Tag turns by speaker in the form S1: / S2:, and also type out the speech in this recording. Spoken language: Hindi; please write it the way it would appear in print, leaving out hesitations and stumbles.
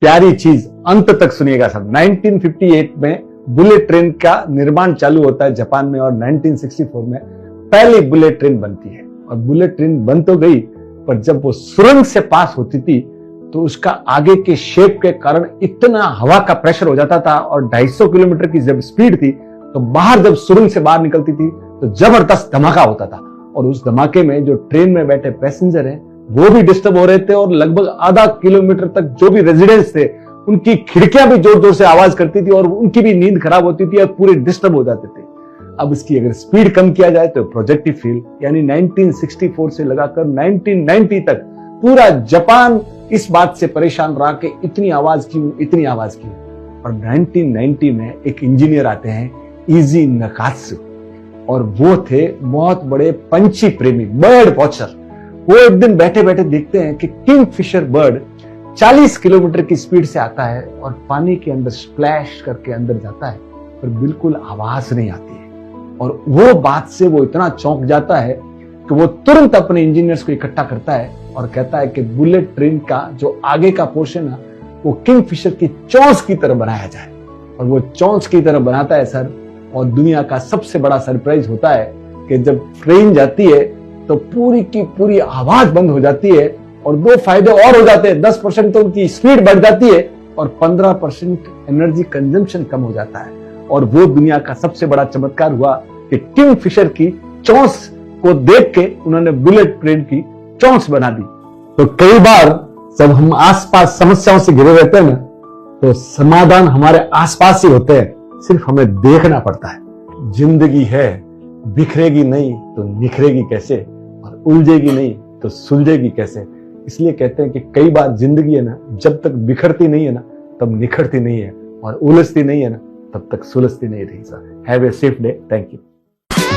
S1: प्यारी चीज अंत तक सुनिएगा सब। 1958 में बुलेट ट्रेन का निर्माण चालू होता है जापान में और 1964 में पहली बुलेट ट्रेन बनती है। और बुलेट ट्रेन बन तो गई, पर जब वो सुरंग से पास होती थी तो उसका आगे के शेप के कारण इतना हवा का प्रेशर हो जाता था और 250 किलोमीटर की जब स्पीड थी तो बाहर जब सुरंग से बाहर निकलती थी तो जबरदस्त धमाका होता था। और उस धमाके में जो ट्रेन में बैठे पैसेंजर हैं वो भी डिस्टर्ब हो रहे थे और लगभग आधा किलोमीटर तक जो भी रेजिडेंट्स थे उनकी खिड़कियां भी जोर जोर से आवाज करती थी और उनकी भी नींद खराब होती थी और पूरे डिस्टर्ब हो जाते थे। अब इसकी अगर स्पीड कम किया जाए तो प्रोजेक्टिव फील यानी 1964 से लगाकर 1990 तक पूरा जापान इस बात से परेशान रहा कि इतनी आवाज क्यों। और 1990 में एक इंजीनियर आते हैं इजी नकात्सु और वो थे बहुत बड़े पंछी प्रेमी, बर्ड वॉचर। वो एक दिन बैठे बैठे देखते हैं कि किंगफिशर बर्ड 40 किलोमीटर की स्पीड से आता है और पानी के अंदर स्प्लैश करके अंदर जाता है पर बिल्कुल आवाज नहीं आती है। और वो बात से वो इतना चौंक जाता है कि वो तुरंत अपने इंजीनियर्स को इकट्ठा करता है और कहता है कि बुलेट ट्रेन का जो आगे का पोर्शन है वो किंगफिशर की चोंच की तरह बनाया जाए। और वो चोंच की तरह बनाता है सर। और दुनिया का सबसे बड़ा सरप्राइज होता है कि जब ट्रेन जाती है तो पूरी की पूरी आवाज बंद हो जाती है और दो फायदे और हो जाते हैं। 10% तो उनकी स्पीड बढ़ जाती है और 15% एनर्जी कंजम्पशन कम हो जाता है। और वो दुनिया का सबसे बड़ा चमत्कार हुआ कि किंगफिशर की चोंच को देख के उन्होंने बुलेट ट्रेन की चोंच बना दी। तो कई बार जब हम आसपास समस्याओं से घिरे रहते हैं ना तो समाधान हमारे आसपास ही होते हैं, सिर्फ हमें देखना पड़ता है। जिंदगी है, बिखरेगी नहीं तो निखरेगी कैसे, और उलझेगी नहीं तो सुलझेगी कैसे। इसलिए कहते हैं कि कई बार जिंदगी है ना जब तक बिखरती नहीं है ना तब निखरती नहीं है, और उलझती नहीं है ना तब तक सुलझती नहीं रही। Sir have a safe day. Thank you.